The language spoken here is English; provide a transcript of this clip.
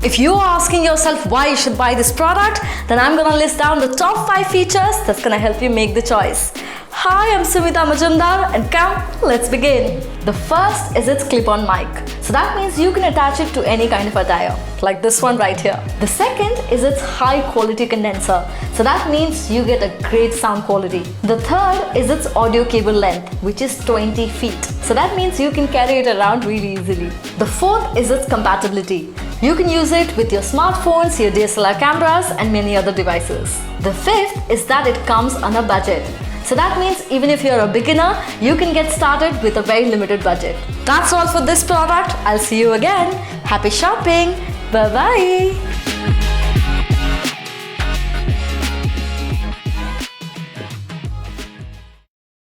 If you are asking yourself why you should buy this product, then I'm gonna list down the top 5 features that's gonna help you make the choice. Hi, I'm Sumita Majumdar and come, let's begin. The first is its clip-on mic. So that means you can attach it to any kind of attire, like this one right here. The second is its high quality condenser. So that means you get a great sound quality. The third is its audio cable length, which is 20 feet. So that means you can carry it around really easily. The fourth is its compatibility. You can use it with your smartphones, your DSLR cameras and many other devices. The fifth is that it comes on a budget. So that means even if you're a beginner, you can get started with a very limited budget. That's all for this product. I'll see you again. Happy shopping. Bye-bye.